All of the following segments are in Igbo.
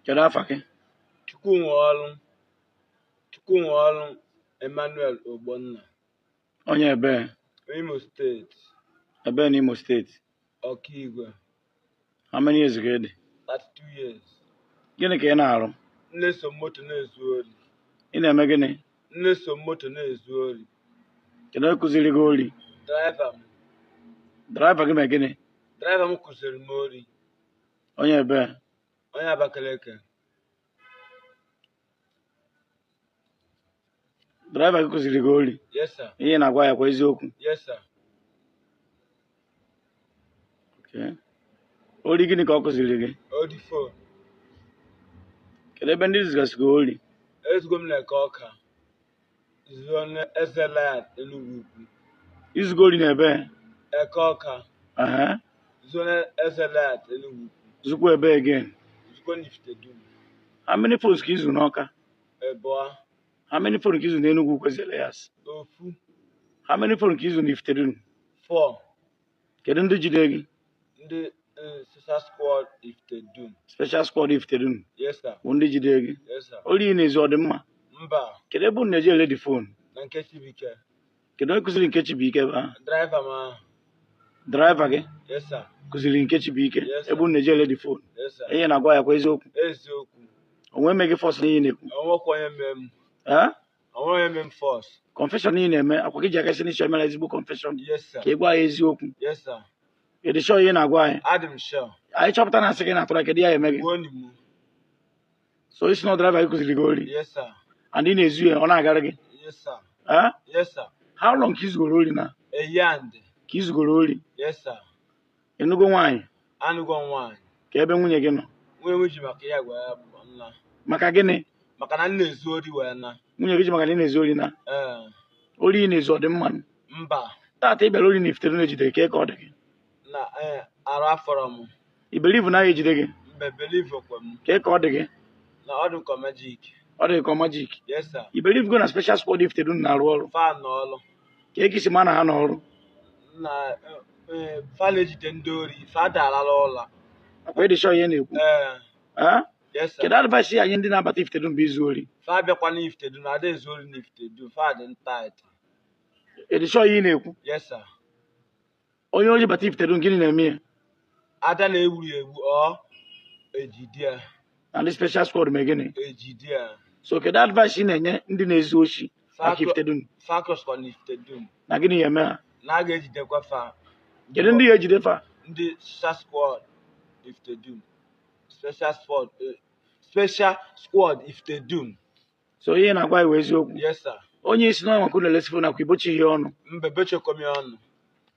Kedafake. Chukwunwolu Emmanuel Ogbonna. Onye ebe. Imo State. Ebe in Imo State. Okigwe. How many years ago? 32 years. Gịnị ka ị na-arụ? Nneso moto na-ezu ori. Ị na-eme gịnị? Nneso moto na-ezu ori. Kedu onye kụziri gị ori? Driver m. Driver gị mee gịnị? Driver m kụziri m ori. Onye ebe. Onye Abakaliki. Driver gị kụziri gị ori? Yes, sir. Ihe na-agwa ya kwa eziokwu? Yes, sir. Okay. Ori gịnị ka ọ kụziri gị? Odi phone. Kedu ebe ndị zigasị gị ori? Ezigbo m na-eke ọka. Zuo na Ezelat Enugu Ukwu. Izugo ori na-ebe? Eke ọka. Zuo na Ezelat Enugu Ukwu. Zukwa ebe again? Zukwa na Ifitedunu. How many phones ka izu n'Ọka? Eboa. How many phones ka izu n'Enugu Ukwu Ezelayas? Ofu. How many phones ka izu n'Ifitedunu? 4. Kedu ndị jide gị? Ndị Special Squad Ifitedunu. Special Squad Ifitedunu? Yes, sir. Bụ ndị jide gị? Yes, sir. Ori ị na-ezu ọ dị mma? Mba. Kedu ebe unu na-eji ele dị phone? Na Nkechibike. Kedu onye kụziri Nkechibike ebe ahụ? Driver ma. Driver gị? Yes, sir. Kụziri Nkechibike? Yes, sir. Ebe unu na-eji ele dị phone? Yes, sir. Ihe na-agwa ya kwa eziokwu? Eziokwu. Onwe emeghị force n'ihe na-ekwu? Onwekwa onye mem. Onwe onye mem force. Confession ị na-eme akwa gị ji aka isi n'ịchọ emela ezigbo confession? Yes, sir. Ka ị gwa ya eziokwu? Yes, sir. Ịdị sure ihe na-agwa anyị? Adị m sure. Anyị chọpụta na asị gị na-atụrụ kedu ya eme gị? Gbuo n'imo. So isi na driver gị kụziri gị ori? Yes, sir. And ị na-ezu ya ọ na-agara gị? Yes, sir. Yes, sir. How long ka izugoro ori na? A year and. Ka izugoro ori? Yes, sir. Ịnụgo nwaanyị? Anụgo nwaanyị. Ka ebe nwunye gị nọ? Nwunye ji maka ya gwa ya bụ nna. Maka gịnị? Maka na nna ezu ori wee na. Nwunye gị ji maka na ị na-ezu ori na? Ori ị na-ezu ọ dị mma? Mba. Taata ị bịara ori na Ifitedunu ejide ka ọ dị gị? Na arụ afọrọ m. I believe na ya ejide gị? Mbe believe okwe m. Ka ọ dị gị? Na ọ dị ka magic. Ọ dị ka magic? Yes, sir. I believe go na Special Squad Ifitedunu na-arụ ọrụ? Fa n'ọrụ. Ka ekisi ma na ha n'ọrụ? Na fa na-ejide ndị ori, fa darala ụlọ. Akwa ịdị sure ihe na-ekwu? Yes, sir. Kedu advice ya nye ndị na-abata Ifitedunu bụ izu ori? Fa bịakwa na Ifitedunu, ada ezu ori na Ifitedunu, fa dị ntight. Ịdị sure ihe na-ekwu? Yes, sir. Onye oji bata Ifitedunu gịnị na-eme ya? Ada na-ewuri ewu ọ ejide ya. Na ndị Special Squad mee gịnị? Ejide ya. So kedu advice ị na-enye ndị na-ezu oshi maka Ifitedunu? Fa kọskọ na Ifitedunu. Na gịnị ya eme ha? Na a ga-ejidekwa fa. Kedu ndị ya ejide fa? Ndị Special Squad Ifitedunu. Special Squad Ifitedunu. So ihe na-agwa iwe eziokwu? Yes, sir. Onye isi n'ọnwa ka unu elesi fon akwa ibochi ihe ọnụ? Mbe bechokom ya ọnụ.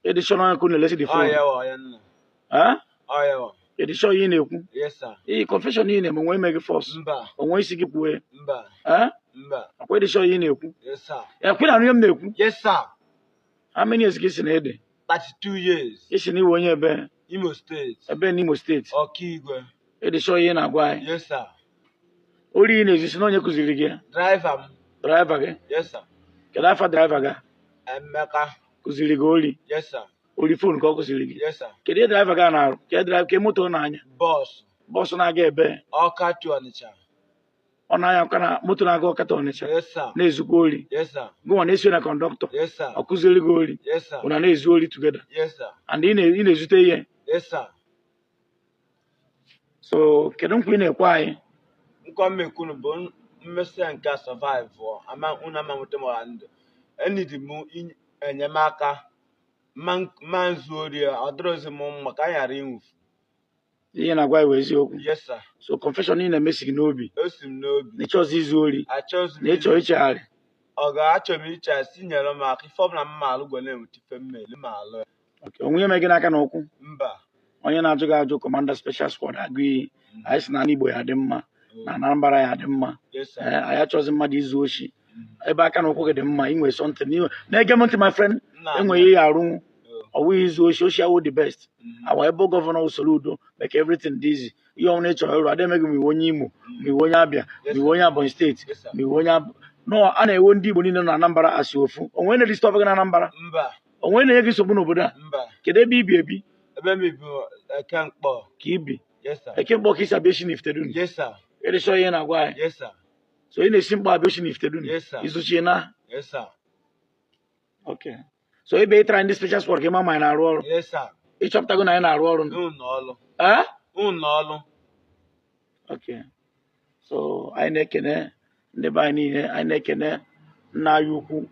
Edishọ n'ọnwa ka unu elesi dị fon? Ọ ya wa ya nna. Ọ ya wa. Edishọ ihe na-ekwu? Yes, sir. Iyi confession ihe na-eme onwe ime gị force? Mba. Onwe isi gị kwue? Mba. Mba. Akwa edishọ ihe na-ekwu? Yes, sir. Ya kwe na anụ ihe m na-ekwu? Yes, sir. How many years ka isi na-ede? 32 years. Isi na iwe onye ebe? Imo State. Ebe n'Imo State? Okigwe. Edishọ ihe na-agwa anyị? Yes, sir. Ori ihe na-ezu si na onye kụziri gị? Driver m. Driver gị? Yes, sir. Kedu afa driver gị? Emeka. Kụziri gị ori? Yes, sir. Ori fon ka ọ kụziri gị? Yes, sir. Kedu ihe driver gị na-arụ? Ke moto na-anya? Bọs. Bọsụ na-aga ebe? Ọka to Ọnịcha. Ọ na-anya ọka na moto na-aga Ọka to Ọnịcha? Yes, sir. Na-ezukwa ori? Yes, sir. Gụnwa na-esi na kọndọktọ? Yes, sir. Ọ kụziri gị ori? Yes, sir. Ụna na-ezu ori together? Yes, sir. And ị na-ezute ihe? Yes, sir. So kedu nkwa ị na-ekwe anyị? Nkwa mmekunu bụ mmesi nke survive ama una nweta mara ndụ. Enidi m enyemaka ma nzu ori ọdịrọzi m maka anyị ghara inwufu. Ihe na-agwa iwe eziokwu? Yes, sir. So confession ị na-emesi gị n'obi? O si m n'obi. Na ịchọzi izu ori? Achọzi m. Na ịchọ ichegharị? Ọ ga-achọ m ichegharị nyere m aka ife ọbụla m alụ gwa na-enweta ife mmeli ma alụ. Onwe ihe mee gị n'aka na ụkwụ? Mba. Onye na-ajụ gị ajụ Commander Special Squad agụ iyi anyị si na ala Igbo ya dị mma na Anambra ya dị mma. Anyị achọzi mmadụ izu oshi ebe aka na ụkwụ gị dị mma inwe something na-ege m ntị my friend enweghị ihe arụ ọwụghị izu oshi awụ the best awa ebe gọvanọ usoro udo make everything dị easy ihe ọbụla ị chọrọ ịrụ adịghị m iwe onye Imo ma iwe onye Abịa ma iwe onye Ebonyi steeti ma iwe onye no a na-ewo ndị Igbo niile na Anambra asị ofu onwe na-edi stọf gị na Anambra onwe na-enye gị nsogbu n'obodo a kedu ebe ibi ebi? Ebe m ibi Ekemkpọ ka ibi Ekemkpọ ka isi abịa esi na Ifitedunu? It is showing a why. Yes, sir. So in a simple abortion if they do. Yes, sir. Is Uchina? Yes, sir. Okay. So if they try this special sport, came on my role. Yes, sir. Each chapter going to roll. Unolo. Huh? Unolo. Okay. So I nekene never any I nekene na yuku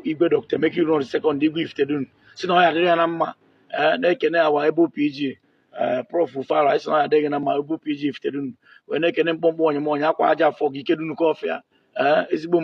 igwe doctor make you run second degree if they do. So now I dey na ma nekene our able PG prof fara I say na dey na ma able PG if they do. We nekene bombo onye mo nya kwa aja for gike dunu ko ofia ezigbo